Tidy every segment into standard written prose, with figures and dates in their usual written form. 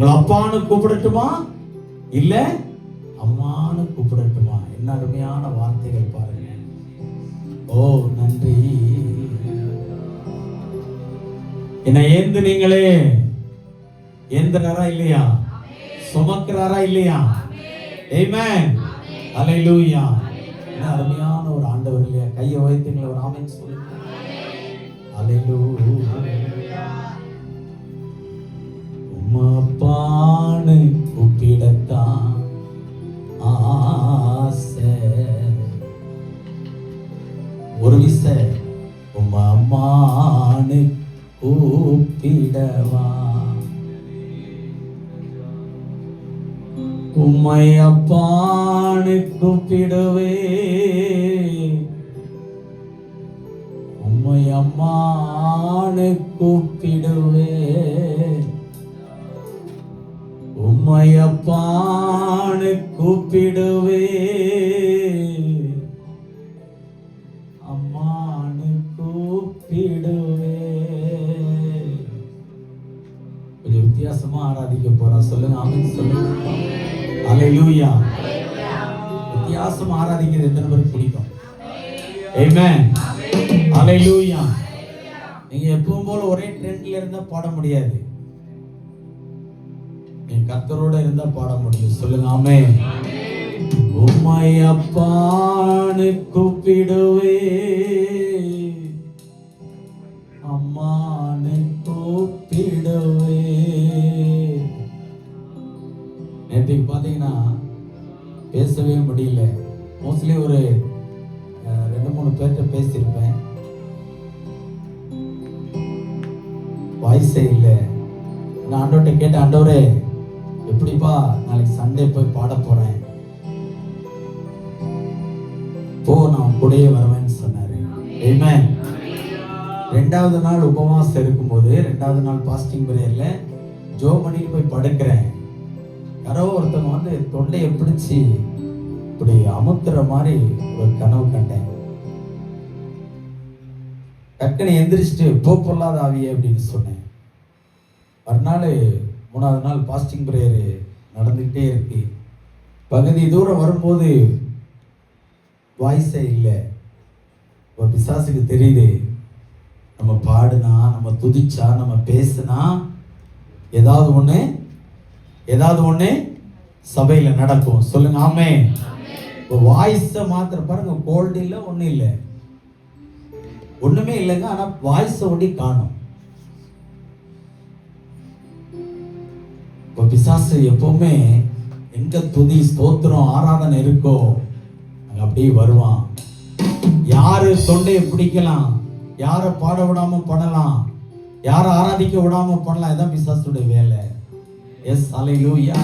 உங்களை அப்பான்னு கூப்பிடட்டுமா இல்ல அம்மான்னு கூப்பிடட்டுமா? என்ன அருமையான வார்த்தைகள் பாருங்க. ஓ நன்றி. என்ன ஏந்துனீங்களே, ஏந்துறாரா இல்லையா? சுமக்கிறாரா இல்லையா? ஆமென். ஹல்லேலூயா. என்ன அருமையான ஒரு ஆண்டவர் இல்லையா? கையை வைத்துங்களே, ஒரு ஆமென் சொல்லுங்க. ஹல்லேலூயா. அப்பான்னு கூப்பிடத்தான் ஆசை. ஒரு விசை அம்மான்னு கூப்பிடவா, உம்மை அப்பான்னு கூப்பிடுவே, உம்மை அம்மான்னு கூப்பிடுவே, உம்மை அப்பான்னு கூப்பிடுவே, அம்மான்னு கூப்பிடுவே. கொஞ்சம் வித்தியாசமா ஆராதிக்க போறோம். சொல்லுங்க ஆமென் சொல்லுங்க. ஹல்லேலூயா. வித்தியாசமா ஆராதிக்கிறது எத்தனை பேருக்கு பிடிக்கும்? ஆமென். ஹல்லேலூயா. நீங்க எப்பவும் போல ஒரே ட்ரெண்ட்ல இருந்தா பாட முடியாது. நீங்க கர்த்தரோட இருந்தா பாட முடியும். சொல்லுங்க ஆமென். உம்மை அப்பான்னு கூப்பிடுவே, அம்மான்னு கூப்பிடுவே. நேற்றுக்கு பாத்தீங்கன்னா பேசவே முடியல. மோஸ்ட்லி ஒரு 2-3 பேர்கிட்ட பேசியிருப்பேன். வாய்ஸே இல்லை. நான் ஆண்டவர்கிட்ட கேட்டேன், ஆண்டவரே எப்படிப்பா நாளைக்கு சண்டே போய் பாட போறேன், போ நான் கூடயே வருவேன்னு சொன்னாரு. ஆமென். 2வது நாள் உபவாசம் இருக்கும்போது 2வது நாள் பாஸ்டிங் பிரேயர்ல ஜோம் பண்ணிட்டு போய் படுக்கிறேன். யாரோ ஒருத்தவங்க வந்து தொண்டையை பிடிச்சி இப்படி அமுத்துற மாதிரி ஒரு கனவு கண்டேன். டக்குன்னு எந்திரிச்சிட்டு போ பொல்லாத ஆவியே அப்படின்னு சொன்னேன். மறுநாள் 3வது நாள் பாஸ்டிங் பிரேயர் நடந்துக்கிட்டே இருக்கு. பகுதி தூரம் வரும்போது வாய்ஸே இல்லை. இப்போ பிசாசுக்கு தெரியுது, நம்ம பாடுனா, நம்ம துதிச்சா, நம்ம பேசுனா ஏதாவது ஒண்ணு சபையில நடக்கும். சொல்லுங்க ஆமென். இப்போ வாய்ஸை மாத்திர பாருங்க, கோல்டு இல்லை, ஒன்றும் இல்லை, ஒண்ணுமே இல்லைங்க. ஆனா வாய்ஸை ஒண்டி காணும். இப்போ பிசாசு எப்பவுமே எங்க துதி ஸ்தோத்திரம் ஆராதனை இருக்கோ அங்க அப்படியே வருவான். யாரு தொண்டையை பிடிக்கலாம், யாரை பாட விடாம பண்ணலாம், யாரை ஆராதிக்க விடாம பண்ணலாம். இதான் பிசாசுடைய வேலை. எஸ் ஹல்லேலூயா.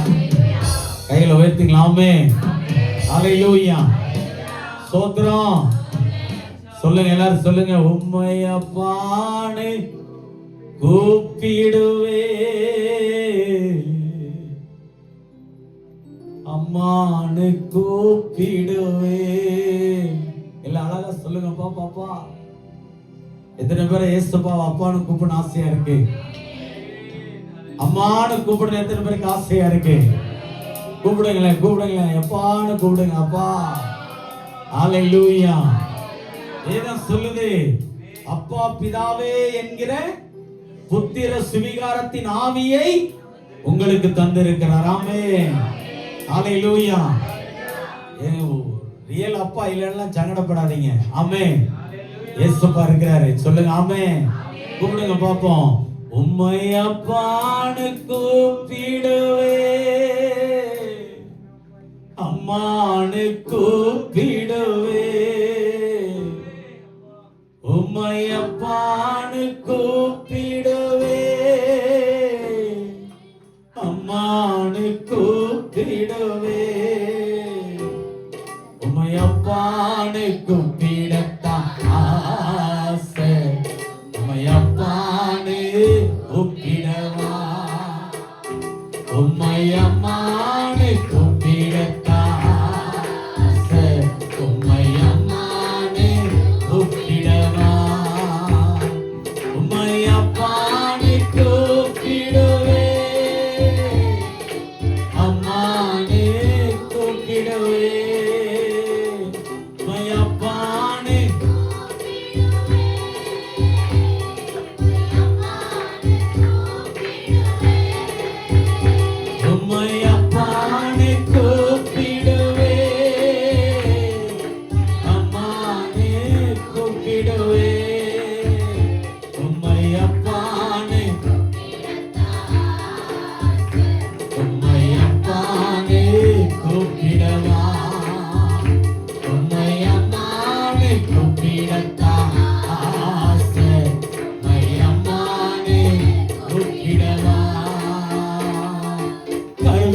கையில உயர்த்திக்கலாமே. ஹல்லேலூயா. ஸ்தோத்திரம். சொல்லுங்க எல்லாரும் சொல்லுங்க. உம்மை அப்பான்னு கூப்பிடுவே, அம்மான்னு கூப்பிடுவே. எல்லாம் அழகா சொல்லுங்க. பாப்பா எத்தனை பேரை ஏசப்பா அப்பான்னு கூப்பிட ஆசையா இருக்கு? அம்மான்னு கூப்பிடுற எத்தனை பேருக்கு ஆசையா இருக்கு? கூப்பிடுங்களேன். எப்பான்னு கூப்பிடுங்க. அப்பா. ஹல்லேலூயா. வேதம் சொல்லுது, அப்பா பிதாவே என்கிற புத்திர சுவிகாரத்தின் ஆவியை உங்களுக்கு தந்திருக்கிறார். ஆமென். ஹல்லேலூயா. ரியல் அப்பா இல்லைன்னா சங்கடப்படாதீங்க. ஆமென். இயேசுப்பா இருக்கிறாரு. சொல்லுங்க ஆமென். கூப்பிடுங்க பாப்போம். உம்மை அப்பான்னு கூப்பிடுவே, அம்மான்னு கூப்பிடுவே, உம்மை அப்பான்னு கூப்பிடுவே, அம்மான்னு கூப்பிடுவே, உம்மை அப்பான்னு கூப்பிடத்தான் ஆசை, உம்மை அப்பான்னு கூப்பிடவா, உம்மை அம்மான்னு கூப்பிடத்தான் ஆசை, உம்மை அம்மான்னு கூப்பிடவா, உம்மை அப்பான்னு கூப்பிடுவே,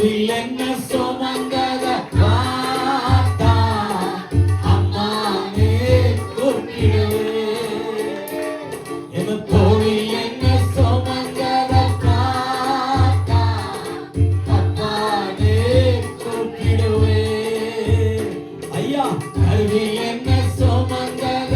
கருவில் என்ன சுமந்தத பார்த்தா அம்மானே கூப்பிடுவே. என் தோளில் என்ன சுமந்தத பார்த்தா அப்பானே கூப்பிடுவே. ஐயா கருவில் என்ன சுமந்தத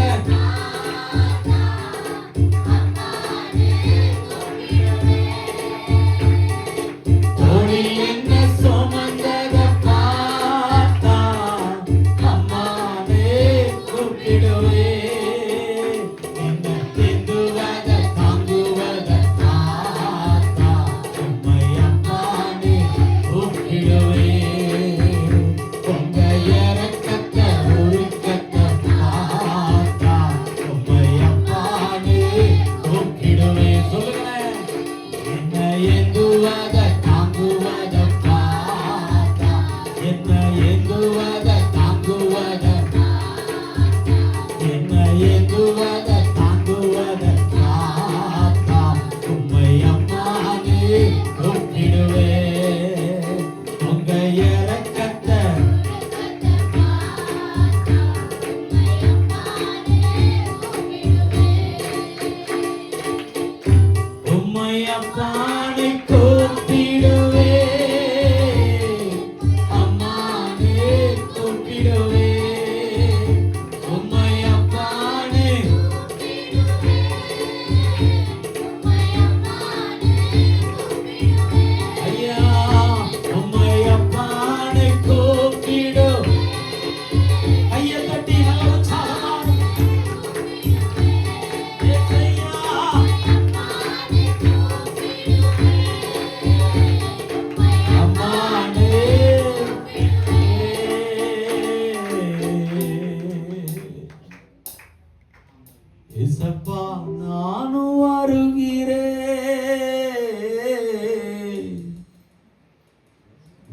இசப்பா நானும் வருகிறேன்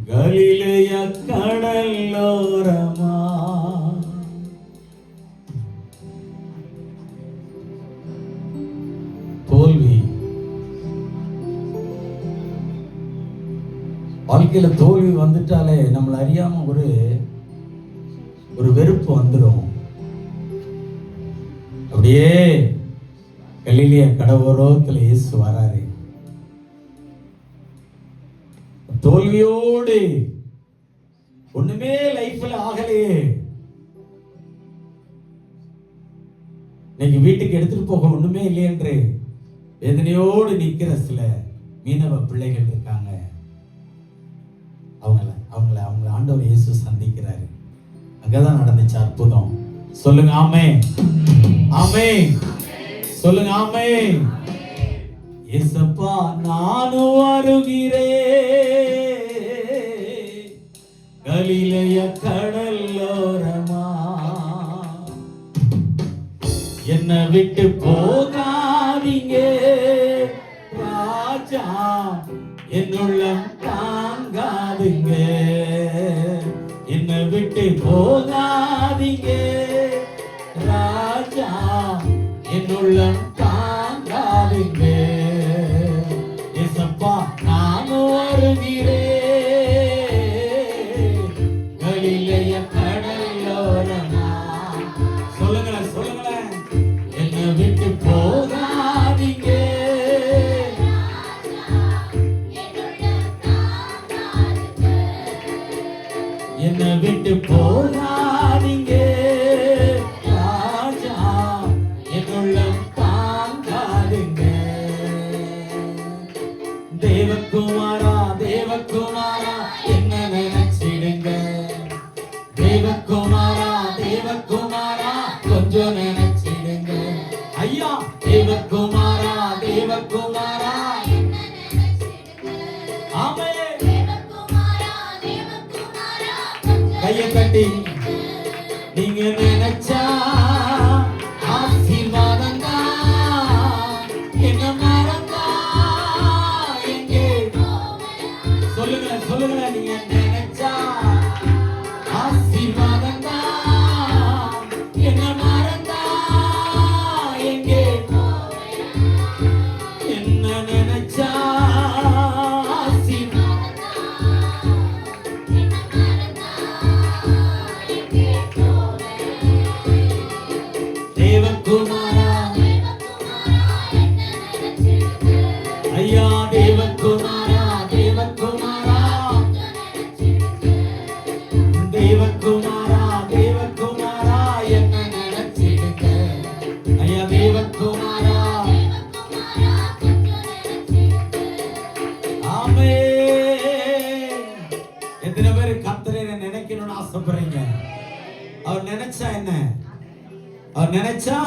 கலிலேய கடலோரமா. தோல்வி வாழ்க்கையில தோல்வி வந்துட்டாலே நம்மள அறியாம ஒரு வெறுப்பு வந்துடும். அப்படியே கலிலேய கடலோரத்துல இயேசு வராரு. தோல்வியோடு ஒண்ணுமே லைஃப்ல ஆகலையே, இன்னைக்கு வீட்டுக்கு எடுத்துட்டு போக ஒண்ணுமே இல்லை என்று வேதனையோடு நிக்கிற சில மீனவ பிள்ளைகள் இருக்காங்க. அவங்கள ஆண்டவர் இயேசு சந்திக்கிறாரு. அங்கதான் நடந்துச்சு அற்புதம். சொல்லுங்க ஆமென், ஆமென். சொல்லுங்க ஆமென். இயேசப்பா நானும் வருகிறேன் கலிலேய கடலோரமா. என்ன விட்டு போகாதீங்க ராஜா, என்னுள்ளம் தாங்காதுங்க. என்ன விட்டு போகாதீங்க ராஜா, என்னுள்ளம் தாங்காதுங்க. ஏசப்பா நானும் வருகிறேன் கலிலேய கடலோரமா. சொல்லுங்களேன், சொல்லுங்களேன். என்னை விட்டு போகாதீங்க, என்னை விட்டு போகாதீங்க ராஜா, என்னுள்ளம் தாங்காதுங்க. தேவகுமாரா தேவகுமாரா என்ன நினைச்சிடுங்க. தேவகுமாரா தேவகுமாரா கொஞ்சம் நினைச்சிடுங்க. ஐயா தேவகுமாரா தேவகுமாரா கையை கட்டி நீங்க நினைச்சா ஆசீர்வாதம் தான். என்ன மறந்தா எங்கே சொல்லுங்க, சொல்லுங்க. நீங்க நினைச்சா ஆசீர்வாதம் தான். என்ன மறந்தா எங்கே, என்ன நினைச்சா எத்தனை பேர் கர்த்தரை நினைக்கணும்னு ஆசைப்படுறீங்க? அவர் நினைச்சா என்ன? அவர் நினைச்சா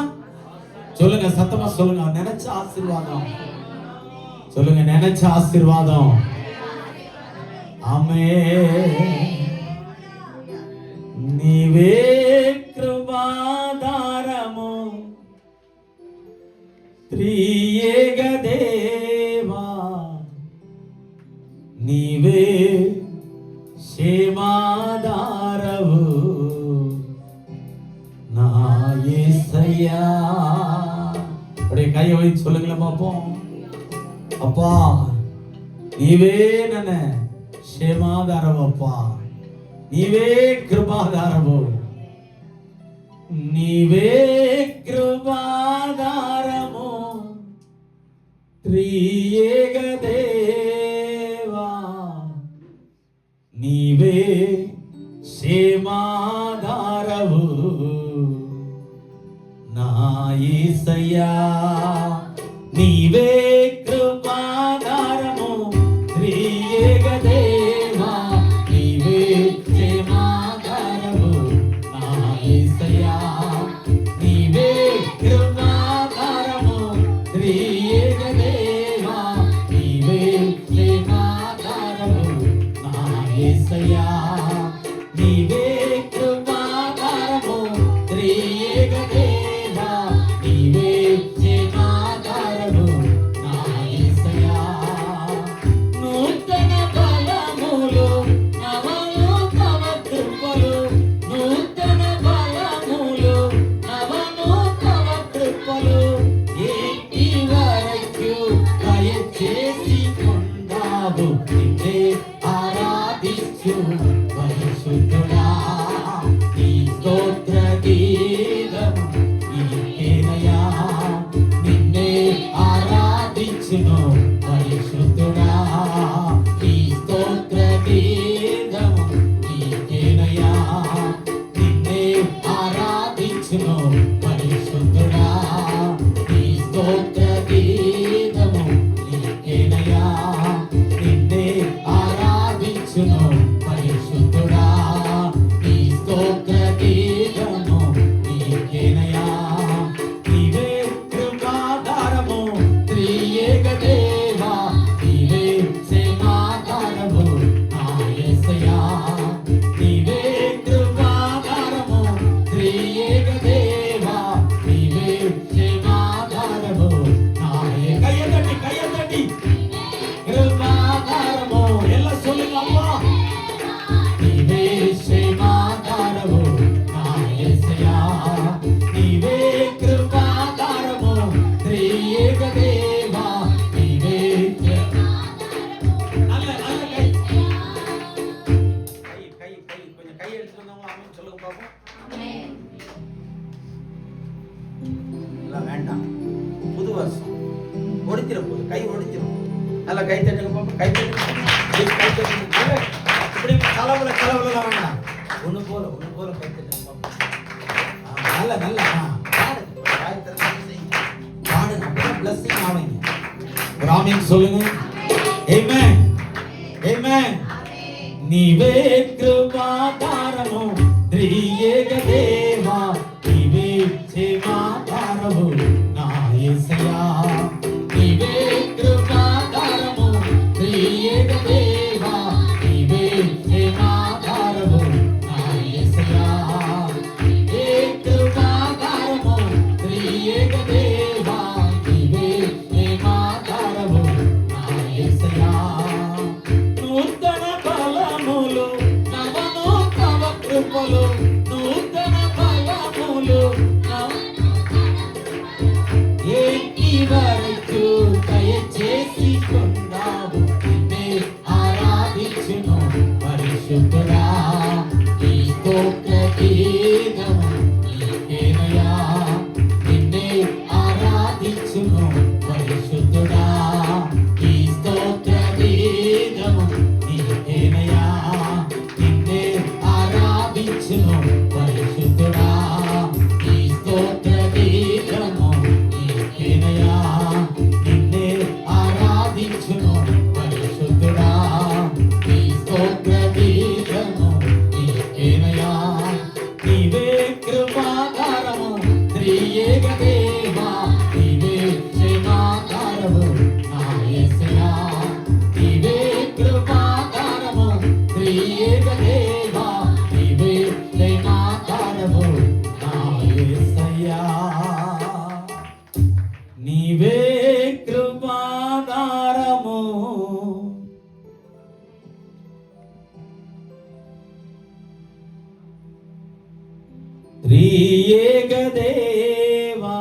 சொல்லுங்க, சத்தமா சொல்லுங்க. அவர் நினைச்ச ஆசீர்வாதம் சொல்லுங்க, நினைச்ச ஆசீர்வாதம். ஆமென். నీవే కృపాధారము త్రియేక దేవా, నీవే క్షేమాధారవు నా యేసయ్యా. அப்படியே கையை வைத்து சொல்லுங்களேன் பாப்போம். அப்பா నీవే నన్న క్షేమాధారవు, அப்பா నీవే కృపాధారము, నీవే కృపాధారము త్రియేక దేవా, నీవే క్షేమాధారవు నా యేసయ్యా. నీవే కృపాధారము త్రియేక దేవా, నీవే క్షేమాధారము నా యేసయ్యా. నీవే కృపాధారము త్రియేక దేవా, నీవే క్షేమాధారము నా యేసయ్యా. నీవే కృపాధారము త్రియేక దేవా, నీవే క్షేమాధారము నా యేసయ్యా. నూతన బలములు నవనూతన కృపలు, నూతన బలములు నవనూతన కృపలు ఏటి వరకు దయచేసి కొందావు. నిన్నే ఆరాధించు పరిశుద్ధుడా, నీ స్తోత్ర గీతం నీకేనయ్యా. నిన్నే ఆరాధించును పరిశుద్ధుడా, నీ స్తోత్ర గీతం నీకేనయ్యా. నిన్నే ఆరాధించును పరిశుద్ధుడా, నీ స్తోత్ర గీతము నీకేనయ్యా. నిన్నే ఆరాధించును పరిశుద్ధుడా, నీ స్తోత్ర గీతము నీకేనయ్యా. నీవే కృపాధారము త్రియేక దేవా, నీవే క్షేమాధారము నా యేసయ్యా. నీవే కృపాధారము త్రియేక దేవా, నీవే క్షేమాధారము నా యేసయ్యా. కయ్యతటి కృపాధారము ಎಲ್ಲ சொல்லுங்க அப்பா. నీవే క్షేమాధారము నా యేసయ్యా. నీవే కృపాధారము త్రియేక దేవా, నీవే நல்ல நல்ல கை கை கை கொஞ்சம் கை எடுத்துறவங்க ஆமென் சொல்லுங்க பாப்போம். ஆமென். இல்ல வேண்டாம், புது வருஷம் ஒடித்திர போகுது, கை ஒடித்திரும். நல்ல கை தட்டுங்க பாப்போம், கை தட்டுங்க, கை தட்டுங்க. இப்படி கலவலாம் வேண்டாம், ஒண்ணு போல கை தட்டுங்க பாப்போம். நல்ல நல்ல பாடுங்க, வாய் திறந்து செய்யுங்க, பாடுங்க, அப்படியே blessing ஆவீங்க. ஒரு ஆமென் சொல்லுங்க. ஆமென் ஆமென். నీవే కృపాధారము త్రియేక దేవా, నీవే క్షేమాధారము నా యేసయ్యా. నీవే కృపాధారము త్రియేక దేవా, నీవే క్షేమాధారము నా యేసయ్యా. నీవే కృపాధారము త్రియేక దేవా, నీవే క్షేమాధారము నా యేసయ్యా. నూతన బలములు నవనూతన కృపలు, నూతన బలములు ఏటి వరకు దయచేసి కొందావు. నిన్నే ఆరాధి త్రియేక దేవా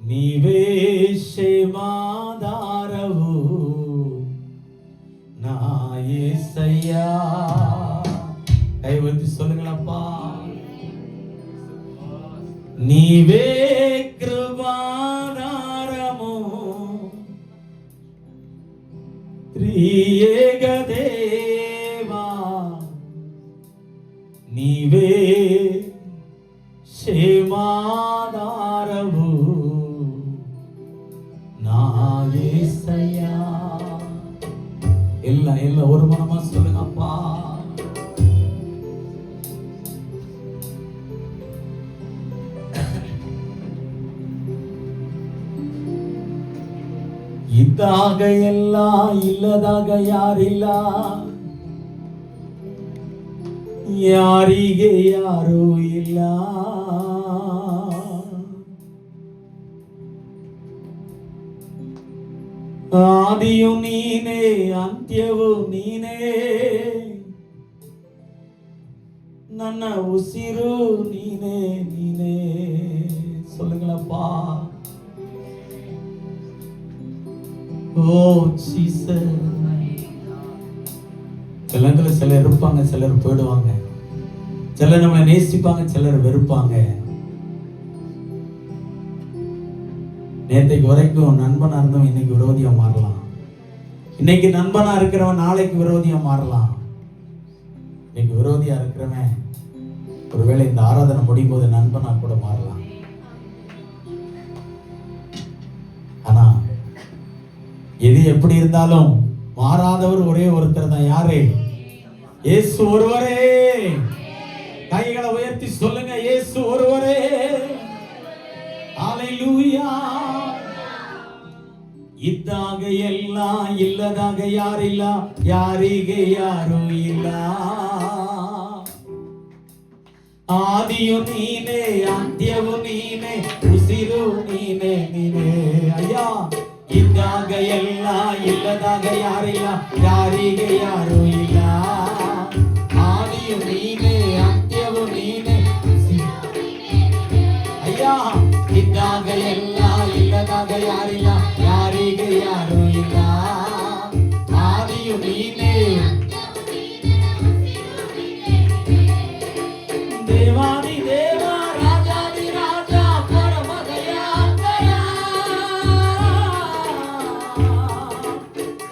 నీవే క్షేమాధారవు నా యేసయ్యా. கைவத்தி சொல்லுங்களப்பா. నీవే కృపాధారము త్రియేక దేవా నీవే క్షేమాధారవు నా యేసయ్యా. எல்லாம் ஒரு மனமா சொல்லுங்கப்பா. ಇದ್ದಾಗ ಎಲ್ಲ ಇಲ್ಲದಾಗ ಯಾರಿಲ್ಲ, ಯಾರಿಗೆ ಯಾರೂ ಇಲ್ಲ. ಆದಿಯು ನೀನೇ ಅಂತ್ಯವು ನೀನೇ, ನನ್ನ ಉಸಿರು ನೀನೇ ನೀನೇ. சொல்லுங்களப்பா. ஓ ஜீசஸ். சில சிலர் இருப்பாங்க, சிலர் போயிடுவாங்க. சிலர் நம்மளை நேசிப்பாங்க, சிலர் வெறுப்பாங்க. நேற்றைக்கு வரைக்கும் நண்பனா இருந்தவன் இன்னைக்கு விரோதியா மாறலாம். இன்னைக்கு நண்பனா இருக்கிறவன் நாளைக்கு விரோதியா மாறலாம். இன்னைக்கு விரோதியா இருக்கிறவன் ஒருவேளை இந்த ஆராதனை முடியும் போது நண்பனா கூட மாறலாம். ஆனா எது எப்படி இருந்தாலும் மாறாதவர் ஒரே ஒருத்தர் தான். யாரு? இயேசு ஒருவரே. கைகளை உயர்த்தி சொல்லுங்க, இயேசு ஒருவரே. ஹல்லேலூயா. ಇದ್ದಾಗ ಎಲ್ಲ ಇಲ್ಲದಾಗ ಯಾರಿಲ್ಲ, ಯಾರಿಗೆ ಯಾರೂ ಇಲ್ಲ. ಆದಿಯು ನೀನೇ ಅಂತ್ಯವು ನೀನೇ, ಉಸಿರು ನೀನೇ ನೀನೇ. ಅಯ್ಯ, ಇದ್ದಾಗ ಎಲ್ಲ ಇಲ್ಲದಾಗ ಯಾರಿಲ್ಲ, ಯಾರಿಗೆ ಯಾರೂ ಇಲ್ಲ. ಆದಿಯು ನೀನೇ ಅಂತ್ಯವು ನೀನೇ, ಅಯ್ಯ, ಇದ್ದಾಗ ಎಲ್ಲ ಇಲ್ಲದಾಗ ಯಾರಿಲ್ಲ, ಯಾರಿಗೆ ಯಾರೂ ಇಲ್ಲ. ಆದಿಯು ನೀನೇ, ದೇವಾದಿ ದೇವ ರಾಜಾದಿ ರಾಜ ಪರಮ ದಯಾಕರ.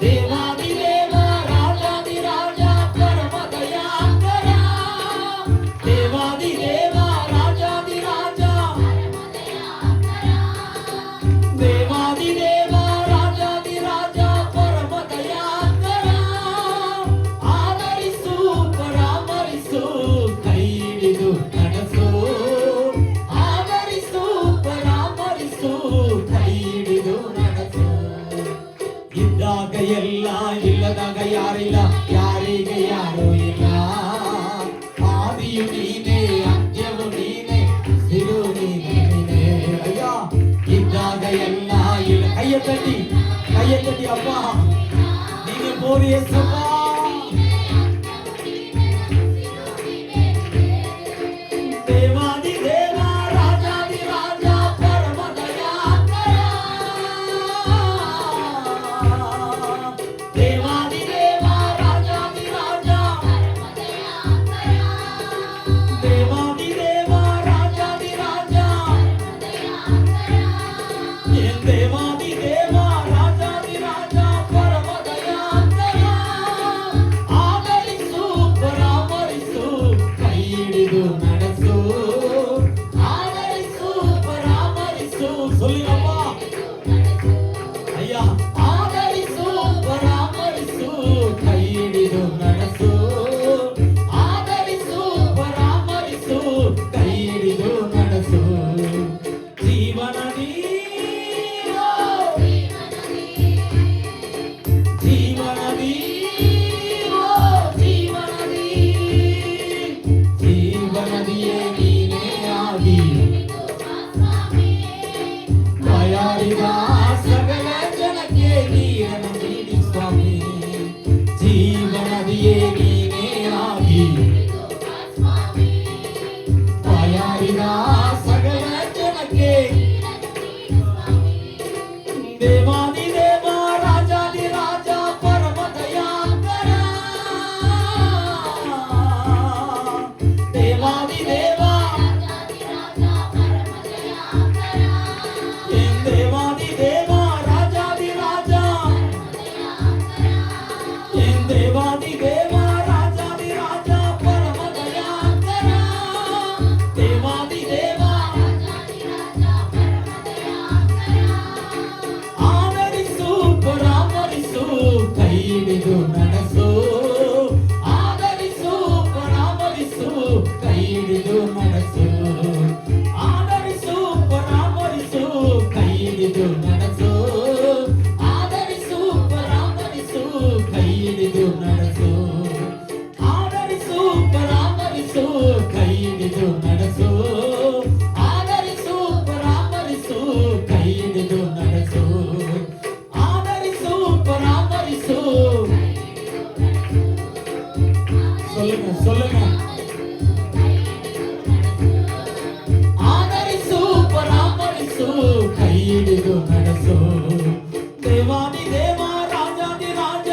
ದೇವಾದಿ ದೇವ ರಾಜಾದಿ ರಾಜ ಪರಮ ದಯಾಕರ. ದೇವಾದಿ ದೇವ ರಾಜಾದಿ ರಾಜ, ದೇವಾದಿ ದೇವ ರಾಜಾದಿ ರಾಜ ಪರಮ ದಯಾಕರ. ಆದರಿಸು ಪರಾಮರಿಸು, ಕೈ ಹಿಡಿದು ನಡೆಸು. ಆದರಿಸು ಪರಾಮರಿಸು, ಕೈ ಹಿಡಿದು ನಡೆಸು. ಇದ್ದಾಗ ಎಲ್ಲ ಇಲ್ಲದಾಗ ಯಾರಿಲ್ಲ, ಯಾರಿಗೆ ಯಾರೂ ಇಲ್ಲ. ಆದಿಯು ನೀನೇ ಅಂತ್ಯವು ನೀನೇ, ಉಸಿರು ನೀನೇ ನೀನೇ. ಅಯ್ಯ, ಇದ್ದಾಗ ಎಲ್ಲ ಇಲ್ಲ. ಕೈಯ ತಟ್ಟಿ ಅಪ್ಪ, ನೀನು ಬೋರಿ ಯೇಸಪ್ಪ. ದೇವಾದಿ ದೇವ ರಾಜಾದಿ ರಾಜ ಪರಮ ದಯಾಕರ. ದೇವಾದಿ ದೇವ ರಾಜಾದಿ ರಾಜ, ದೇವಾದಿ ದೇವ ರಾಜಾದಿ ರಾಜ, ದೇವಾದಿ ದೇವ ರಾಜಾದಿ ರಾಜ ಪರಮ ದಯಾಕರ. ಹಿಡಿದು ನಡೆಸು, ಆದರಿಸು, ಪರಾಮರಿಸು, ಕೈ ಹಿಡಿದು ನಡೆಸು, ಆದರಿಸು, ಪರಾಮರಿಸು, ಕೈ ಹಿಡಿದು ನಡೆಸು, ಆದರಿಸು, ಪರಾಮರಿಸು, ಕೈ ಹಿಡಿದು ನಡೆಸು, ಆದರಿಸು, ಪರಾಮರಿಸು, ಕೈ ಹಿಡಿದು ನಡೆಸು, ಆದರಿಸು, ಪರಾಮರಿಸು, ಕೈ ಹಿಡಿದು ನಡೆಸು, ಆದರಿಸು, ಪರಾಮರಿಸು. சொல்லுங்க ಆದರಿಸು, ಪರಾಮರಿಸು, ಕೈ ಹಿಡಿದು ನಡೆಸು. ದೇವಾದಿ ದೇವ, ರಾಜಾದಿ ರಾಜ,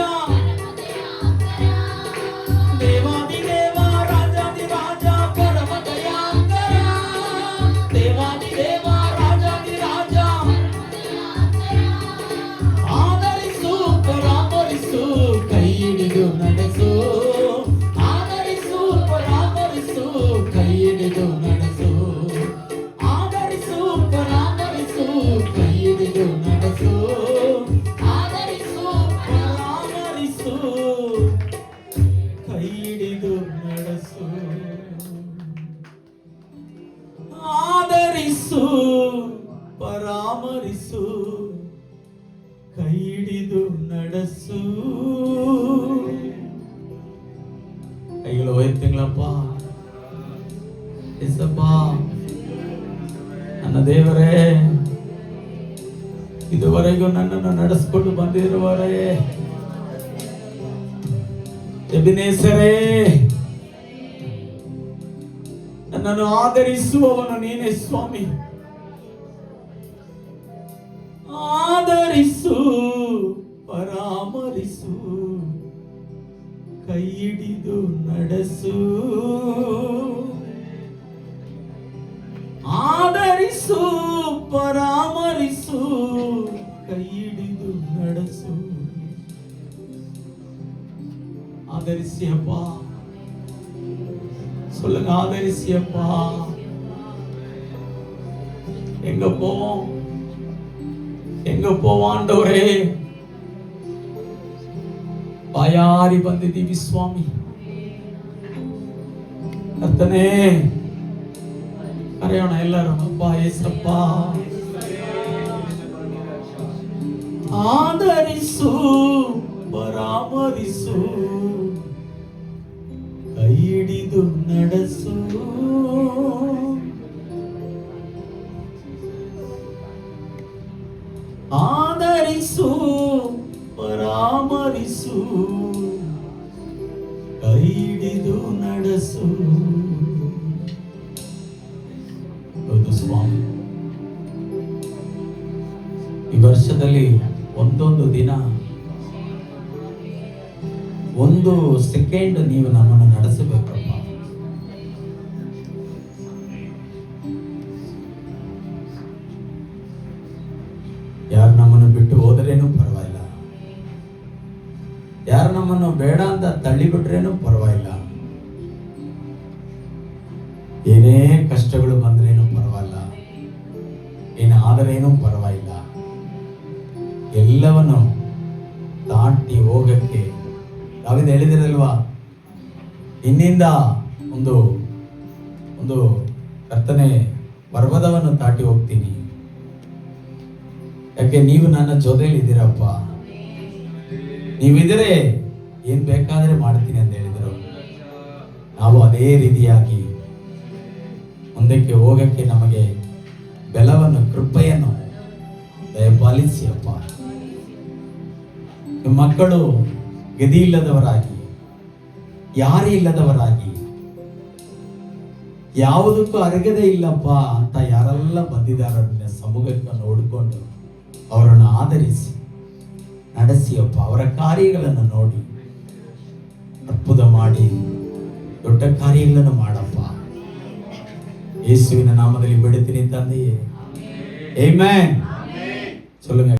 ದೇವಾದಿ ದೇವ, ರಾಜಾದಿ ರಾಜ, ಪರಮ ದಯಾಂಕರ, ದೇವಾದಿ ದೇವ, ರಾಜಾದಿ ರಾಜ, ಆದರಿಸು, ಪರಾಮರಿಸು, ಕೈ ಹಿಡಿದು ನಡೆಸು, ಆದರಿಸು, ಪರಾಮರಿಸು, ಕೈ ಹಿಡಿದು ನಡೆಸು, ಆದರಿಸು, ಪರಾಮರಿಸು, ಕೈ ಹಿಡಿದು ನಡೆಸು, ಆದರಿಸು, ಪರಾಮರಿಸು, ಕೈ ಹಿಡಿದು ನಡೆಸು, ಆದರಿಸು, ಪರಾಮರಿಸು, ಕೈ ಹಿಡಿದು ನಡೆಸು. ಕೈಗಳು ಒಯ್ತಿಂಗಳಪ್ಪ. ಎಸಪ್ಪ, ನನ್ನ ದೇವರೇ, ಇದುವರೆಗೂ ನನ್ನನ್ನು ನಡೆಸಿಕೊಂಡು ಬಂದಿರುವರೇ, ಎಬಿನೇಸರೇ, ನನ್ನನ್ನು ಆದರಿಸುವವನು ನೀನೇ ಸ್ವಾಮಿ. ಆದರಿಸು, ಪರಾಮರಿಸು, ಕೈ ಹಿಡಿದು ನಡೆಸು, ಆದರಿಸು, ಪರಾಮರಿಸು, ಕೈ ಹಿಡಿದು ನಡೆಸು. ஆதரிசியப்பா, சொல்லுங்க, ஆதரிசியப்பா. எங்க போவோம், எங்க போவாண்டவரே? ಬಾಯಾರಿ ಬಂದಿದ್ದೀವಿ ಸ್ವಾಮಿ. ಕರ್ತನೇ, ಕರೆಯೋಣ ಎಲ್ಲರೂ, ಅಪ್ಪ ಏಸಪ್ಪ. ಆದರಿಸು, ಪರಾಮರಿಸು, ಕೈ ಹಿಡಿದು ನಡೆಸು, ಆದರಿಸು, ಪರಾಮರಿಸು, ಕೈ ಹಿಡಿದು ನಡೆಸು. ಹೌದು ಸ್ವಾಮಿ, ಈ ವರ್ಷದಲ್ಲಿ ಒಂದೊಂದು ದಿನ, ಒಂದು ಸೆಕೆಂಡ್ ನೀವು ನಮ್ಮನ್ನು ನಡೆಸಬೇಕಪ್ಪ. ಯಾರು ನಮ್ಮನ್ನು ಬಿಟ್ಟು ಹೋದರೇನು ಪರವಾಗಿಲ್ಲ, ಯಾರು ನಮ್ಮನ್ನು ಬೇಡ ಅಂತ ತಳ್ಳಿಬಿಟ್ರೇನು ಪರವಾಗಿಲ್ಲ, ಏನೇ ಕಷ್ಟಗಳು ಬಂದ್ರೇನು ಪರವಾಗಿಲ್ಲ, ಏನಾದರೇನು ಪರವಾಗಿಲ್ಲ, ಎಲ್ಲವನ್ನು ದಾಟಿ ಹೋಗಕ್ಕೆ ನಾವಿಂದ ಹೇಳಿದಿರಲ್ವಾ, ಇನ್ನಿಂದ ಒಂದು ಒಂದು ಕರ್ತನೆ ಪರ್ವತವನ್ನು ದಾಟಿ ಹೋಗ್ತೀನಿ, ಯಾಕೆ ನೀವು ನನ್ನ ಜೊತೆಯಲ್ಲಿ ಇದ್ದೀರಪ್ಪ, ನೀವಿದ್ರೆ ಏನ್ ಬೇಕಾದ್ರೆ ಮಾಡ್ತೀನಿ ಅಂತ ಹೇಳಿದರು. ನಾವು ಅದೇ ರೀತಿಯಾಗಿ ಮುಂದಕ್ಕೆ ಹೋಗಕ್ಕೆ ನಮಗೆ ಬಲವನ್ನು, ಕೃಪೆಯನ್ನು ದಯಪಾಲಿಸಿ ಅಪ್ಪ. ನಿಮ್ಮ ಮಕ್ಕಳು ಗದಿ ಇಲ್ಲದವರಾಗಿ, ಯಾರೇ ಇಲ್ಲದವರಾಗಿ, ಯಾವುದಕ್ಕೂ ಅರಗದೆ ಇಲ್ಲಪ್ಪ ಅಂತ ಯಾರೆಲ್ಲ ಬಂದಿದ್ದಾರೆ ಸಮೂಹಕ್ಕೆ ನೋಡಿಕೊಂಡು ಅವರನ್ನು ಆದರಿಸಿ ನಡೆಸಿಯಪ್ಪ. ಅವರ ಕಾರ್ಯಗಳನ್ನು ನೋಡಿ ಅದ್ಭುತ ಮಾಡಿ ದೊಡ್ಡ ಕಾರ್ಯಗಳನ್ನು ಮಾಡಪ್ಪ. ಯೇಸುವಿನ ನಾಮದಲ್ಲಿ ಬಿಡುತ್ತೀನಿ ತಂದೆಯೇ, ಆಮೆನ್. சொல்லுங்க.